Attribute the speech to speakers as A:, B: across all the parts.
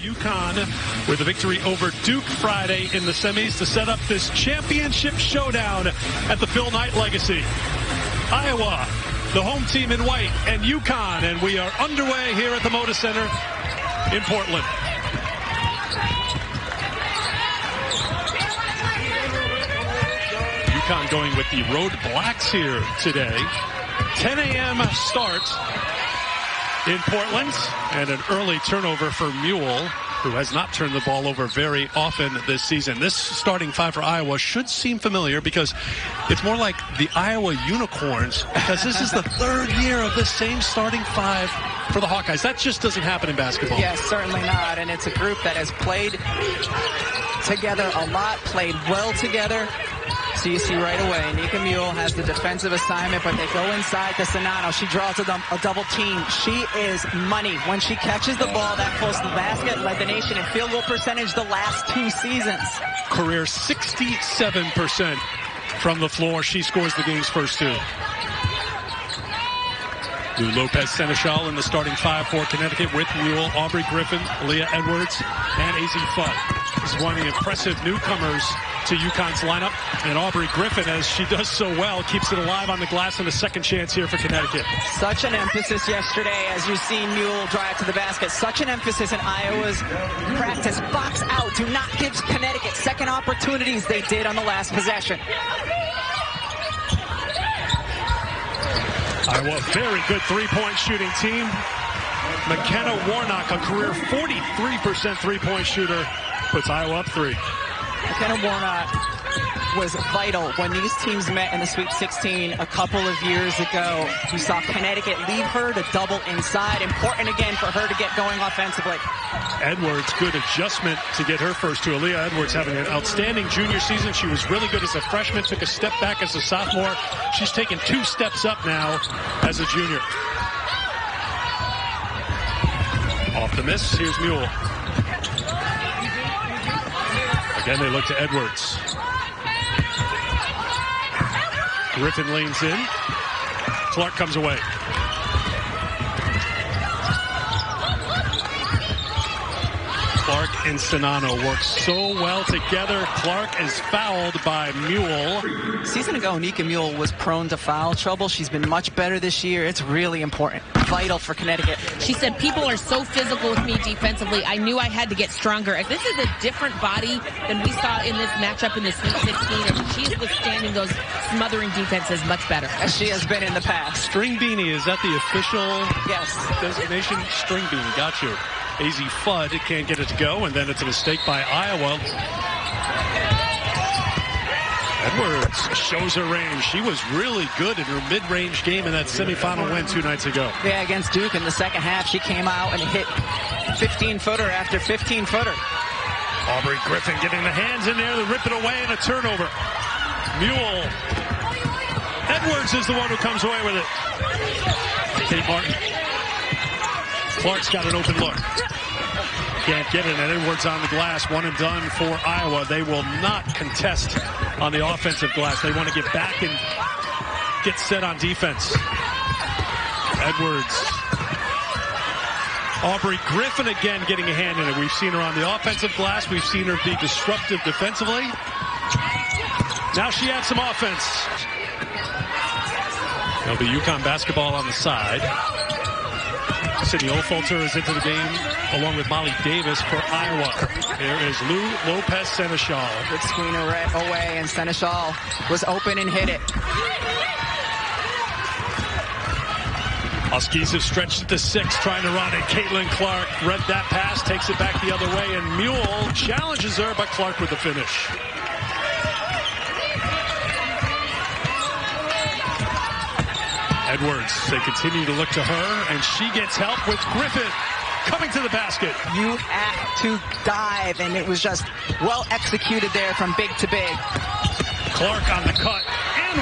A: UConn with a victory over Duke Friday in the semis to set up this championship showdown at the Phil Knight Legacy. Iowa, the home team in white, and UConn, and we are underway here at the Moda Center in Portland. UConn going with the Road Blacks here today. 10 a.m. start in Portland, and an early turnover for Mule, who has not turned the ball over very often this season. This starting five for Iowa should seem familiar because it's more like the Iowa Unicorns, because this is the third year of this same starting five for the Hawkeyes. That just doesn't happen in basketball.
B: Yes, certainly not, and it's a group that has played together a lot, played well together. So you see right away, Nika Mule has the defensive assignment, but they go inside to Sanano. She draws a double team. She is money. When she catches the ball that close to the basket, led the nation in field goal percentage the last 2 seasons.
A: Career 67% from the floor. She scores the game's first 2. Lou Lopez Seneschal in the starting five for Connecticut with Mule, Aubrey Griffin, Aaliyah Edwards, and Azzi Fudd. This is one of the impressive newcomers to UConn's lineup, and Aubrey Griffin, as she does so well, keeps it alive on the glass, and a second chance here for Connecticut.
B: Such an emphasis yesterday, as you see Mule drive to the basket. Such an emphasis in Iowa's practice. Box out. Do not give Connecticut second opportunities. They did on the last possession.
A: Iowa, very good three-point shooting team. McKenna Warnock, a career 43% three-point shooter, puts Iowa up 3.
B: McKenna Warnock was vital when these teams met in the Sweet 16 a couple of years ago. You saw Connecticut leave her to double inside. Important again for her to get going offensively.
A: Edwards, good adjustment to get her first 2. Aaliyah Edwards having an outstanding junior season. She was really good as a freshman, took a step back as a sophomore. She's taken 2 steps up now as a junior. Off the miss, here's Mule. Again, they look to Edwards. Griffin leans in. Clark comes away. Clark and Sanano work so well together. Clark is fouled by Mule.
B: Season ago, Nika Mule was prone to foul trouble. She's been much better this year. It's really important. Vital for Connecticut.
C: She said, people are so physical with me defensively. I knew I had to get stronger. This is a different body than we saw in this matchup in the Sweet 16. And she's withstanding those smothering defenses much better.
B: As she has been in the past.
A: String beanie, is that the official designation? String beanie, got you. Azzi Fudd can't get it to go, and then it's a mistake by Iowa. Edwards shows her range. She was really good in her mid-range game in that semifinal win 2 nights ago.
B: Yeah, against Duke in the second half, she came out and hit 15-footer after 15-footer.
A: Aubrey Griffin getting the hands in there, they rip it away, and a turnover. Mule. Edwards is the one who comes away with it. Kate Martin. Clark's got an open look. Can't get it, and Edwards on the glass. 1 and done for Iowa. They will not contest on the offensive glass. They want to get back and get set on defense. Edwards. Aubrey Griffin again getting a hand in it. We've seen her on the offensive glass. We've seen her be disruptive defensively. Now she adds some offense. There'll be UConn basketball on the side. Sydney Ofolter is into the game along with Molly Davis for Iowa. Here is Lou Lopez Seneschal.
B: Good screener away, and Seneschal was open and hit it.
A: Huskies have stretched it to 6, trying to run it. Caitlin Clark read that pass, takes it back the other way, and Mule challenges her, but Clark with the finish. Edwards, they continue to look to her, and she gets help with Griffin coming to the basket.
B: You have to dive, and it was just well executed there from big to big.
A: Clark on the cut, and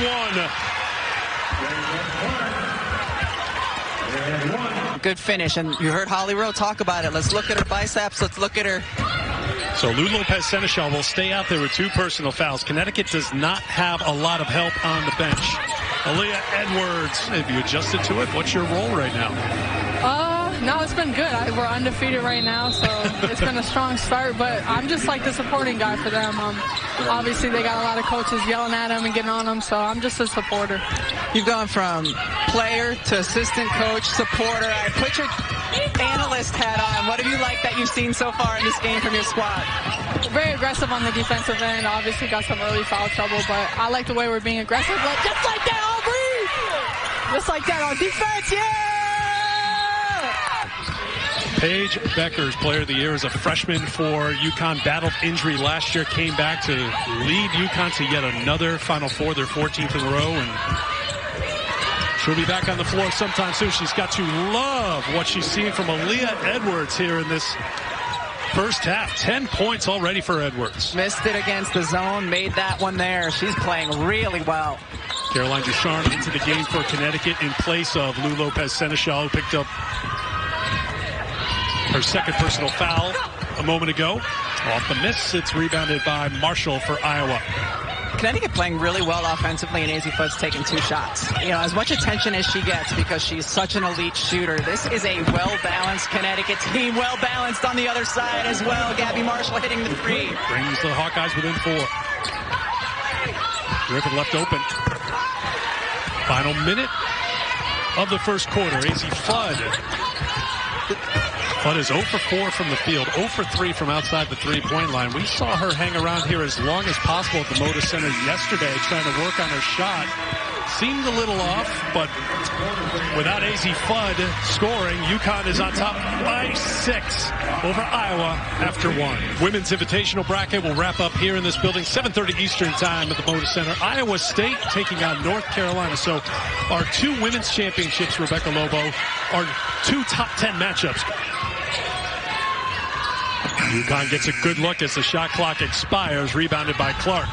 A: 1.
B: Good finish, and you heard Holly Rowe talk about it. Let's look at her biceps. Let's look at her.
A: So Lou Lopez Seneschal will stay out there with 2 personal fouls. Connecticut does not have a lot of help on the bench. Aaliyah Edwards, have you adjusted to it? What's your role right now?
D: No, it's been good. We're undefeated right now, so it's been a strong start, but I'm just like the supporting guy for them. Obviously, they got a lot of coaches yelling at them and getting on them, so I'm just a supporter.
B: You've gone from player to assistant coach, supporter. I put your analyst hat on. What have you liked that you've seen so far in this game from your squad?
D: Very aggressive on the defensive end. Obviously got some early foul trouble, but I like the way we're being aggressive. But just like that, Aubrey! Just like that on defense, yeah!
A: Paige Beckers, Player of the Year, is a freshman for UConn. Battled injury last year, came back to lead UConn to yet another Final Four, their 14th in a row, and she'll be back on the floor sometime soon. She's got to love what she's seeing from Aaliyah Edwards here in this first half. 10 points already for Edwards.
B: Missed it against the zone, made that one there. She's playing really well.
A: Caroline Ducharme into the game for Connecticut in place of Lou Lopez-Seneschal, who picked up her second personal foul a moment ago. Off the miss, it's rebounded by Marshall for Iowa.
B: Connecticut playing really well offensively, and Azzi Fudd's taking 2 shots. You know, as much attention as she gets because she's such an elite shooter. This is a well-balanced Connecticut team, well-balanced on the other side as well. Gabby Marshall hitting the 3.
A: Brings the Hawkeyes within 4. Griffin left open. Final minute of the first quarter. Azzi Fudd. Fudd is 0 for 4 from the field, 0 for 3 from outside the three-point line. We saw her hang around here as long as possible at the Moda Center yesterday, trying to work on her shot. Seemed a little off, but without Azzi Fudd scoring, UConn is on top by 6 over Iowa after 1. Women's Invitational bracket will wrap up here in this building, 7:30 Eastern time at the Moda Center. Iowa State taking on North Carolina. So our 2 women's championships, Rebecca Lobo, are 2 top 10 matchups. UConn gets a good look as the shot clock expires, rebounded by Clark.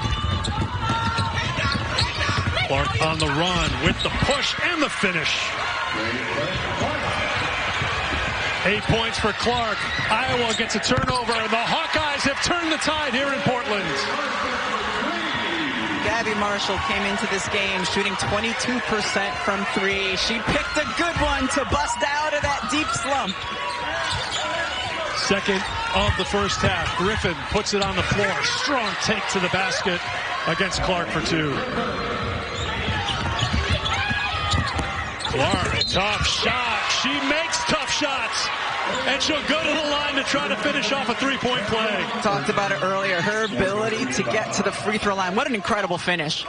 A: Clark on the run with the push and the finish. 8 points for Clark. Iowa gets a turnover, and the Hawkeyes have turned the tide here in Portland.
B: Gabby Marshall came into this game shooting 22% from 3. She picked a good one to bust out of that deep slump.
A: Second of the first half. Griffin puts it on the floor. Strong take to the basket against Clark for 2. Clark, tough shot. She makes tough shots. And she'll go to the line to try to finish off a 3-point play.
B: Talked about it earlier. Her ability to get to the free throw line. What an incredible finish.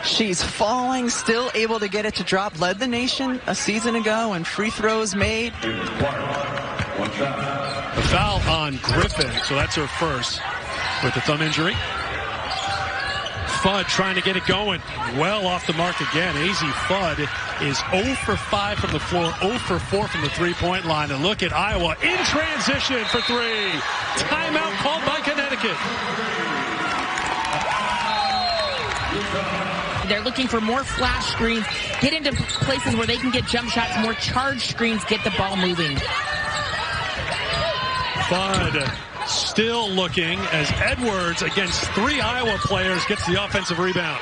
B: She's falling, still able to get it to drop. Led the nation a season ago and free throws made.
A: The foul on Griffin, so that's her first with the thumb injury. Fudd trying to get it going. Well off the mark again. Azzi Fudd is 0 for 5 from the floor, 0 for 4 from the three-point line. And look at Iowa in transition for 3. Timeout called by Connecticut.
C: They're looking for more flash screens, get into places where they can get jump shots, more charged screens, get the ball moving.
A: Fudd still looking as Edwards against 3 Iowa players gets the offensive rebound.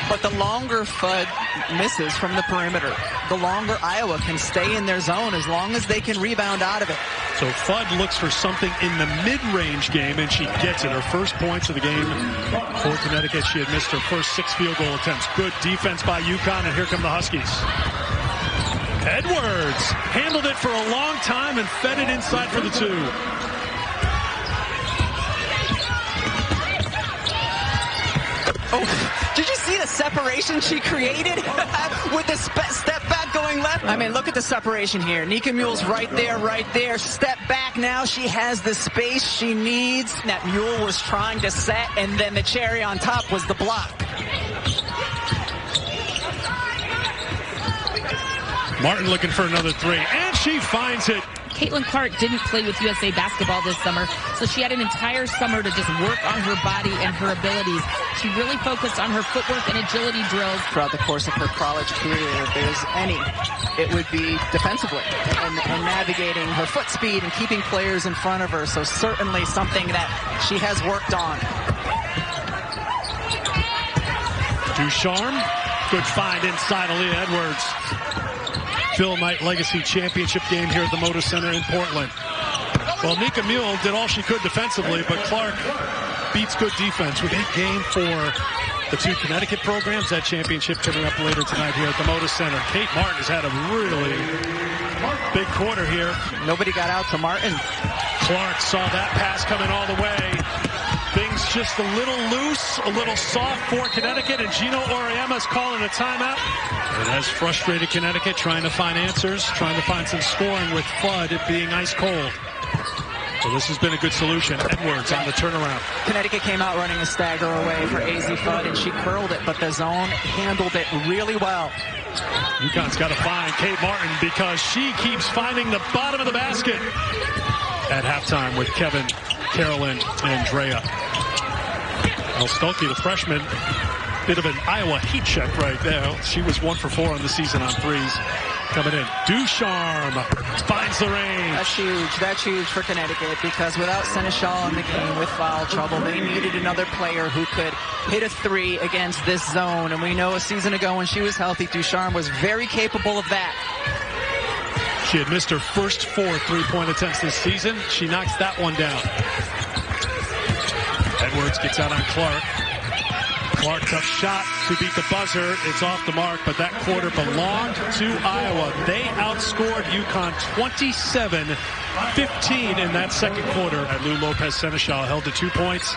B: But the longer Fudd misses from the perimeter, the longer Iowa can stay in their zone as long as they can rebound out of it.
A: So Fudd looks for something in the mid-range game, and she gets it. Her first points of the game for Connecticut. She had missed her first 6 field goal attempts. Good defense by UConn, and here come the Huskies. Edwards handled it for a long time and fed it inside for the 2.
B: Oh, did you see the separation she created with the step back going left? I mean, look at the separation here. Nika Mule's right there. Step back now. She has the space she needs. That Mule was trying to set, and then the cherry on top was the block.
A: Martin looking for another 3, and she finds it.
C: Caitlin Clark didn't play with USA basketball this summer, so she had an entire summer to just work on her body and her abilities. She really focused on her footwork and agility drills.
B: Throughout the course of her college career, if there's any, it would be defensively and navigating her foot speed and keeping players in front of her. So certainly something that she has worked on.
A: Ducharme, good find inside Aaliyah Edwards. Phil Knight Legacy Championship game here at the Moda Center in Portland. Well, Nika Mule did all she could defensively, but Clark beats good defense with a game for the two Connecticut programs. That championship coming up later tonight here at the Moda Center. Kate Martin has had a really big quarter here.
B: Nobody got out to Martin.
A: Clark saw that pass coming all the way. Things just a little loose, a little soft for Connecticut, and Geno Auriemma is calling a timeout. It has frustrated Connecticut, trying to find answers, trying to find some scoring with Fudd being ice cold. So this has been a good solution. Edwards on the turnaround.
B: Connecticut came out running a stagger away for Azzi Fudd, and she curled it, but the zone handled it really well.
A: UConn's got to find Kate Martin because she keeps finding the bottom of the basket at halftime with Kevin, Carolyn, and Drea. Well, Stolke, the freshman, bit of an Iowa heat check right there. She was 1 for 4 on the season on threes. Coming in, Ducharme finds the range.
B: That's huge. That's huge for Connecticut because without Seneschal in the game with foul trouble, they needed another player who could hit a three against this zone. And we know a season ago when she was healthy, Ducharme was very capable of that.
A: She had missed her first 4 3-point attempts this season. She knocks that one down. Edwards gets out on Clark. Clark, tough shot to beat the buzzer. It's off the mark, but that quarter belonged to Iowa. They outscored UConn 27-15 in that second quarter. Lou Lopez Seneschal held to 2 points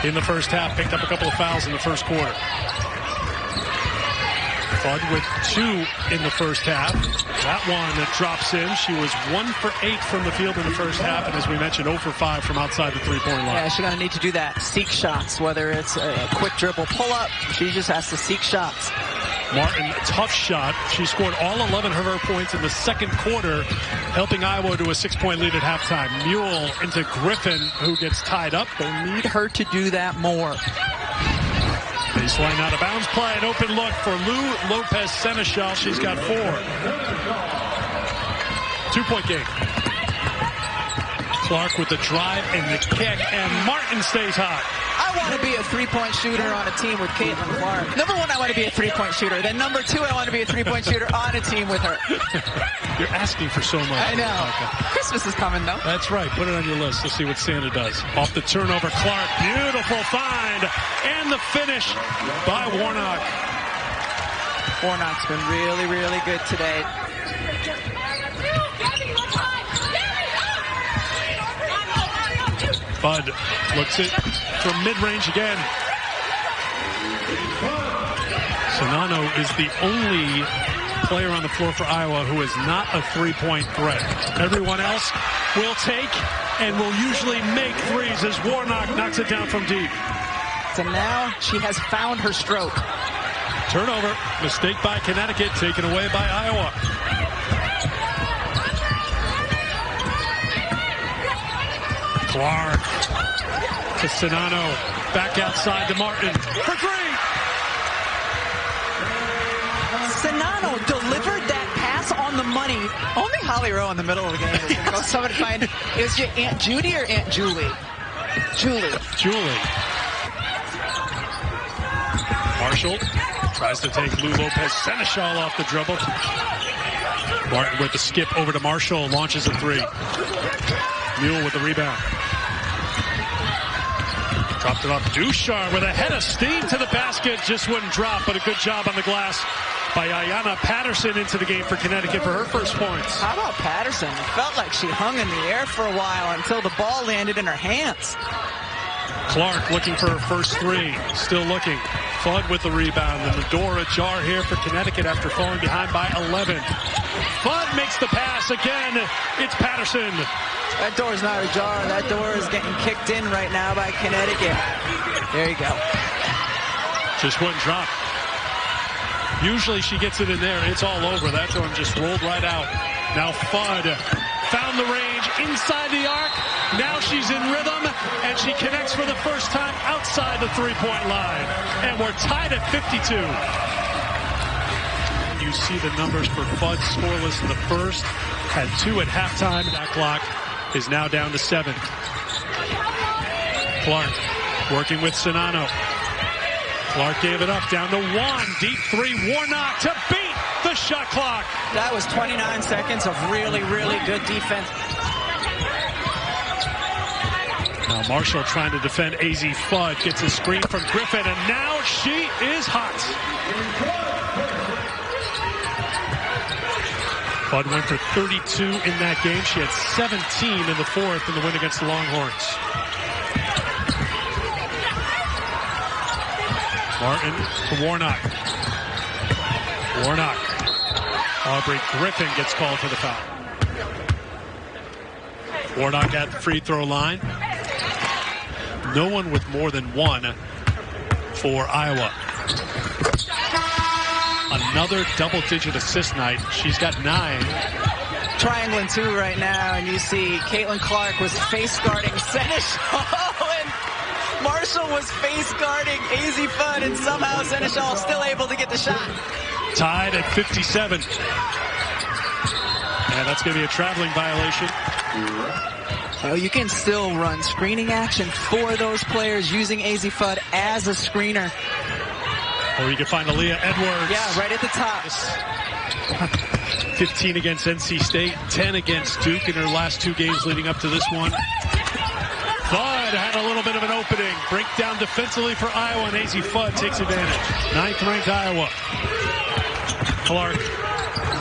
A: in the first half, picked up a couple of fouls in the first quarter. Fudd with 2 in the first half. That one that drops in. She was 1 for 8 from the field in the first half, and as we mentioned, 0 for 5 from outside the three-point line.
B: Yeah, she's going to need to do that. Seek shots, whether it's a quick dribble pull-up. She just has to seek shots.
A: Martin, tough shot. She scored all 11 of her points in the second quarter, helping Iowa to a 6-point lead at halftime. Mule into Griffin, who gets tied up.
B: They need her to do that more.
A: Baseline out of bounds play, an open look for Lou Lopez Seneschal. She's got 4. 2-point game. Clark with the drive and the kick, and Martin stays hot.
B: I want to be a three-point shooter on a team with Caitlin Clark. Number 1, I want to be a three-point shooter. Then number 2, I want to be a three-point shooter on a team with her.
A: You're asking for so much.
B: I know. Christmas is coming, though.
A: That's right. Put it on your list. Let's see what Santa does. Off the turnover, Clark. Beautiful find. And the finish by Warnock.
B: Warnock's been really, really good today.
A: Fudd looks it from mid-range again. Sonano is the only player on the floor for Iowa who is not a three-point threat. Everyone else will take and will usually make threes as Warnock knocks it down from deep.
B: So now she has found her stroke.
A: Turnover, mistake by Connecticut, taken away by Iowa. Clark to Sonano, back outside to Martin for 3.
B: Sonano delivered that pass on the money. Only Holly Rowe in the middle of the game is going to go somebody find it. Is your Aunt Judy or Aunt Julie?
A: Julie. Marshall tries to take Lou Lopez Seneschal off the dribble. Martin with the skip over to Marshall, launches a 3. Mule with the rebound. Dropped it off. Ducharme with a head of steam to the basket. Just wouldn't drop, but a good job on the glass by Ayanna Patterson into the game for Connecticut for her first points.
B: How about Patterson? It felt like she hung in the air for a while until the ball landed in her hands.
A: Clark looking for her first 3. Still looking. Fudd with the rebound, and the door ajar here for Connecticut after falling behind by 11. Fudd makes the pass again. It's Patterson.
B: That door's not ajar. That door is getting kicked in right now by Connecticut. There you go.
A: Just wouldn't drop. Usually she gets it in there. It's all over. That one just rolled right out. Now Fudd found the range inside the arc. Now she's in rhythm, and she connects for the first time outside the three-point line. And we're tied at 52. You see the numbers for Fudd scoreless in the first. Had 2 at halftime. That clock is now down to 7. Clark working with Sonano. Clark gave it up, down to 1. Deep 3, Warnock to beat the shot clock.
B: That was 29 seconds of really, really good defense.
A: Now Marshall trying to defend Azzi Fudd. Gets a screen from Griffin, and now she is hot. Fudd went for 32 in that game. She had 17 in the fourth in the win against the Longhorns. Martin to Warnock. Warnock. Aubrey Griffin gets called for the foul. Warnock at the free throw line. No one with more than one for Iowa. Another double-digit assist night. She's got 9.
B: Triangling 2 right now, and you see Caitlin Clark was face guarding Seneschal, and Marshall was face guarding Azzi Fudd, and somehow Seneschal still able to get the shot.
A: Tied at 57. And that's going to be a traveling violation.
B: Oh, you can still run screening action for those players using Azzi Fudd as a screener.
A: Or you can find Aaliyah Edwards.
B: Yeah, right at the top.
A: 15 against NC State, 10 against Duke in her last 2 games leading up to this one. Fudd had a little bit of an opening. Breakdown defensively for Iowa, and Azzi Fudd takes advantage. 9th ranked Iowa. Clark.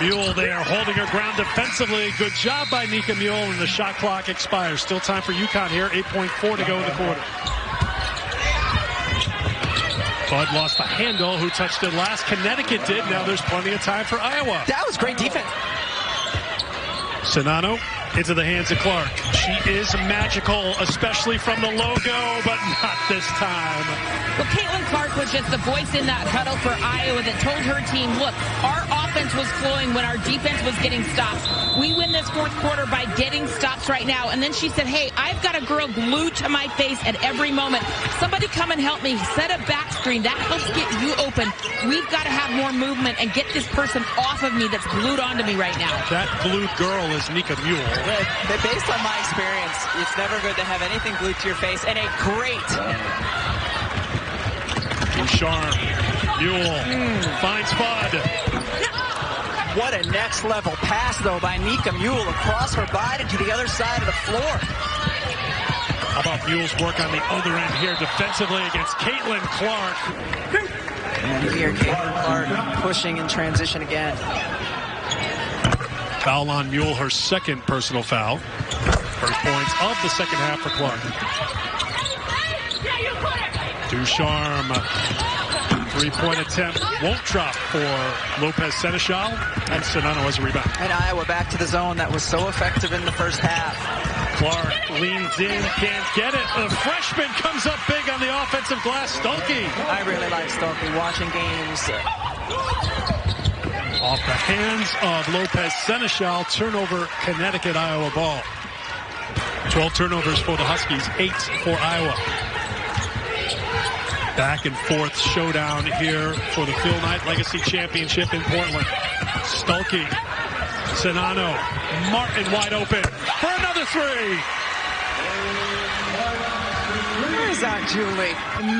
A: Mule there holding her ground defensively. Good job by Nika Mule, and the shot clock expires. Still time for UConn here. 8.4 to go in the quarter. Fudd lost the handle. Who touched it last? Connecticut did. Now there's plenty of time for Iowa.
B: That was great defense.
A: Sinano into the hands of Clark. She is magical, especially from the logo, but not this time.
C: Well, Caitlin Clark was just the voice in that huddle for Iowa that told her team, look, our offense was flowing when our defense was getting stops. We win this fourth quarter by getting stops right now. And then she said, hey, I've got a girl glued to my face at every moment. Somebody come and help me. Set a back screen. That helps get you open. We've got to have more movement and get this person off of me that's glued onto me right now.
A: That glued girl is Nika Mule.
B: Based on my experience, it's never good to have anything glued to your face. And a great
A: Ducharme. Mule finds Fudd.
B: What a next level pass though by Nika Mule across her body to the other side of the floor.
A: How about Mule's work on the other end here defensively against Caitlin Clark?
B: And here Caitlin Clark pushing in transition again.
A: Foul on Mule, her second personal foul. First points of the second half for Clark. Ducharme, 3-point attempt won't drop for Lopez Seneschal, and Sinano has a rebound.
B: And Iowa back to the zone that was so effective in the first half.
A: Clark leans in, can't get it. The freshman comes up big on the offensive glass. Stuelke.
B: I really like Stuelke watching games.
A: Off the hands of Lopez Seneschal. Turnover, Connecticut, Iowa ball. 12 turnovers for the Huskies, 8 for Iowa. Back and forth showdown here for the Phil Knight Legacy Championship in Portland. Stuelke, Sinano, Martin wide open for another 3.
B: Where's Aunt Julie?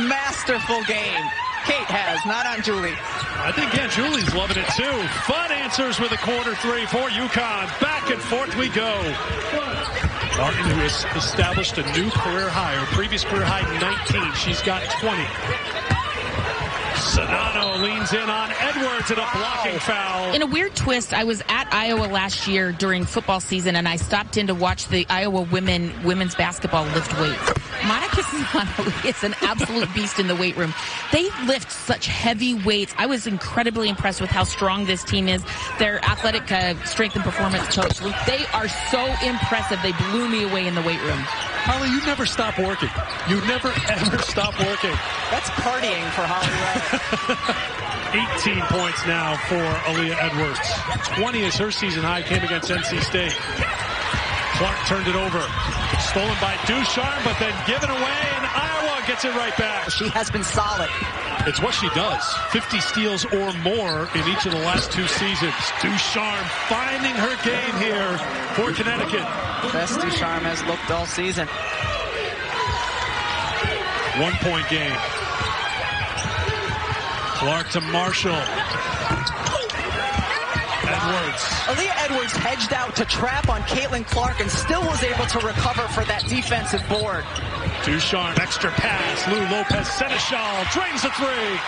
B: Masterful game. Kate has, not Aunt Julie.
A: I think Aunt Julie's loving it too. Fudd answers with a quarter 3 for UConn. Back and forth we go. Martin, who has established a new career high, her previous career high 19. She's got 20. Sinano leans in on Edwards and a blocking foul.
C: In a weird twist, I was at Iowa last year during football season, and I stopped in to watch the Iowa women's basketball lift weights. Monica Sinano is an absolute beast in the weight room. They lift such heavy weights. I was incredibly impressed with how strong this team is. Their athletic strength and performance coach, they are so impressive. They blew me away in the weight room.
A: Holly, you never stop working. You never, ever stop working.
B: That's partying for Holly.
A: 18 points now for Aaliyah Edwards. 20 is her season high, came against NC State. Clark turned it over. Stolen by Ducharme, but then given away, and Iowa gets it right back.
B: She has been solid.
A: It's what she does. 50 steals or more in each of the last 2 seasons. Ducharme finding her game here for Connecticut.
B: Best Ducharme has looked all season.
A: 1-point game. Clark to Marshall. Edwards.
B: Aaliyah Edwards hedged out to trap on Caitlin Clark and still was able to recover for that defensive board.
A: Ducharme, extra pass. Lou Lopez Seneschal drains the three.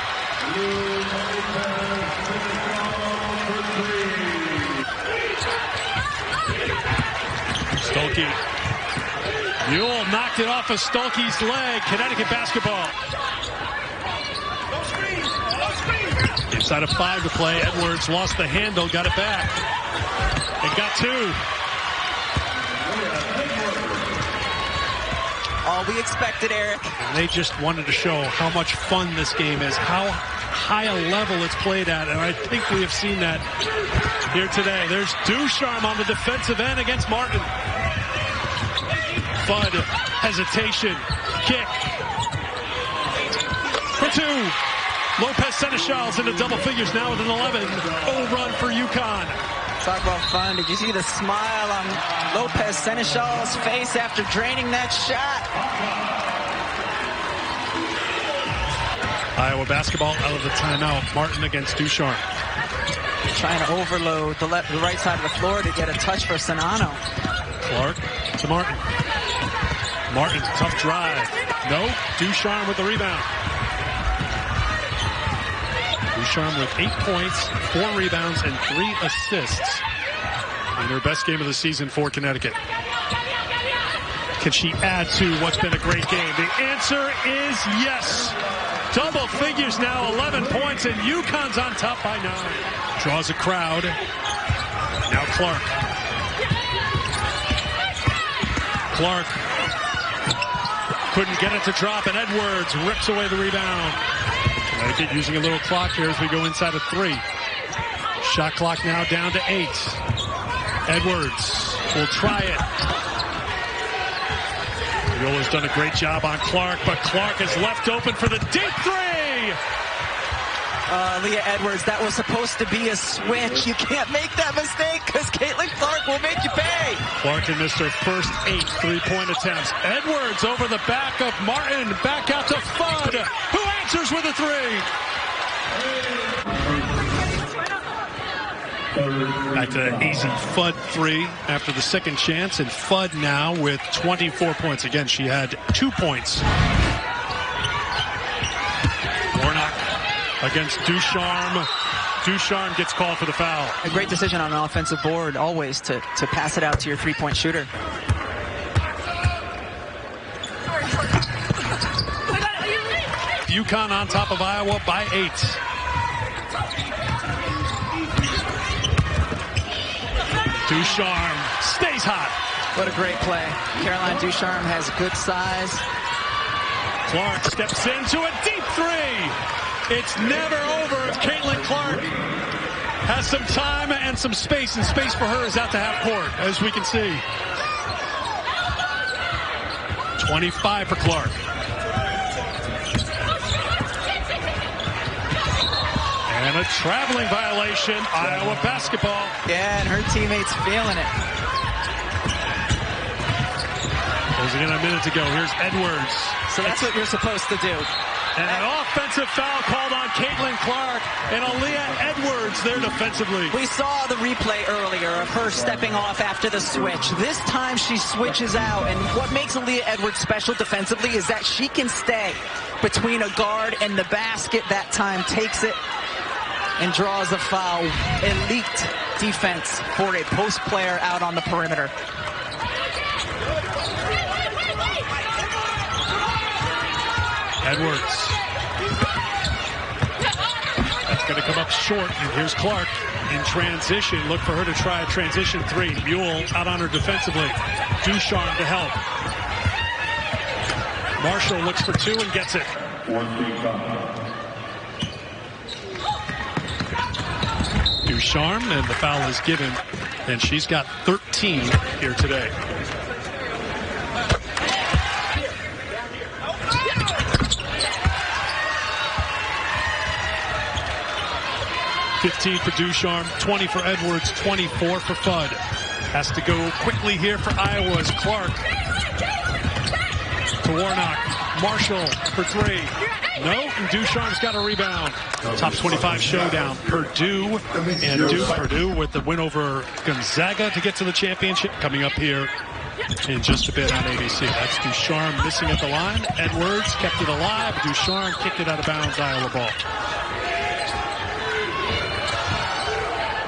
A: Stolke. Mule knocked it off of Stolke's leg. Connecticut basketball. Inside of 5 to play. Edwards lost the handle, got it back. And got 2.
B: All we expected, Eric.
A: And they just wanted to show how much fun this game is, how high a level it's played at, and I think we have seen that here today. There's Ducharme on the defensive end against Martin. Fudd, hesitation, kick. For 2. Lopez Seneschal's into double figures now with an 11. Run for UConn.
B: Talk about fun. Did you see the smile on Lopez Seneschal's face after draining that shot?
A: Iowa basketball out of the timeout. Martin against Ducharme.
B: Trying to overload the right side of the floor to get a touch for Sanano.
A: Clark to Martin. Martin, tough drive. No, Ducharme with the rebound. Ducharme with 8 points, 4 rebounds, and 3 assists in her best game of the season for Connecticut. Can she add to what's been a great game? The answer is yes. Double figures now, 11 points, and UConn's on top by 9. Draws a crowd. Now Clark. Clark couldn't get it to drop, and Edwards rips away the rebound. Connecticut using a little clock here as we go inside of 3. Shot clock now down to 8. Edwards will try it. Viola's done a great job on Clark, but Clark is left open for the deep 3.
B: Aaliyah Edwards, that was supposed to be a switch. You can't make that mistake because Caitlin Clark will make you pay.
A: Clark missed her first 8 3-point attempts. Edwards over the back of Martin. Back out to Fudd, who answers with a 3. Back to an easy Fudd 3 after the second chance, and Fudd now with 24 points. Again, she had 2 points. Warnock against Ducharme. Ducharme gets called for the foul.
B: A great decision on an offensive board, always, to pass it out to your 3-point shooter.
A: UConn on top of Iowa by 8. Ducharme stays hot.
B: What a great play. Caroline Ducharme has good size.
A: Clark steps into a deep 3. It's never over if Caitlin Clark has some time and some space, and space for her is out to half court, as we can see. 25 for Clark. And a traveling violation, Iowa basketball.
B: Yeah, and her teammates feeling it.
A: Closing in a minute to go. Here's Edwards.
B: So that's what you're supposed to do.
A: And an offensive foul called on Caitlin Clark and Aaliyah Edwards there defensively.
B: We saw the replay earlier of her stepping off after the switch. This time she switches out, and what makes Aaliyah Edwards special defensively is that she can stay between a guard and the basket. That time takes it and draws a foul. Elite defense for a post player out on the perimeter.
A: Edwards. That's going to come up short, and here's Clark in transition. Look for her to try a transition 3. Mule out on her defensively. Ducharme to help. Marshall looks for 2 and gets it. Ducharme, and the foul is given, and she's got 13 here today. $15 for Ducharme, 20 for Edwards, 24 for Fudd. Has to go quickly here for Iowa's Clark. To Warnock. Marshall for 3. No, and Ducharme's got a rebound. Top 25 showdown. Purdue and Duke. Purdue with the win over Gonzaga to get to the championship. Coming up here in just a bit on ABC. That's Ducharme missing at the line. Edwards kept it alive. Ducharme kicked it out of bounds. Iowa ball.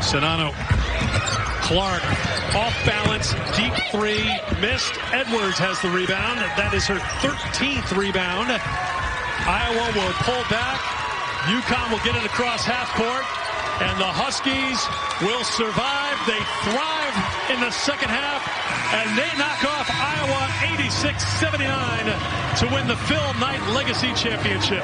A: Sedano. Clark off balance, deep three, missed. Edwards has the rebound. That is her 13th rebound. Iowa will pull back. UConn will get it across half court. And the Huskies will survive. They thrive in the second half. And they knock off Iowa 86-79 to win the Phil Knight Legacy Championship.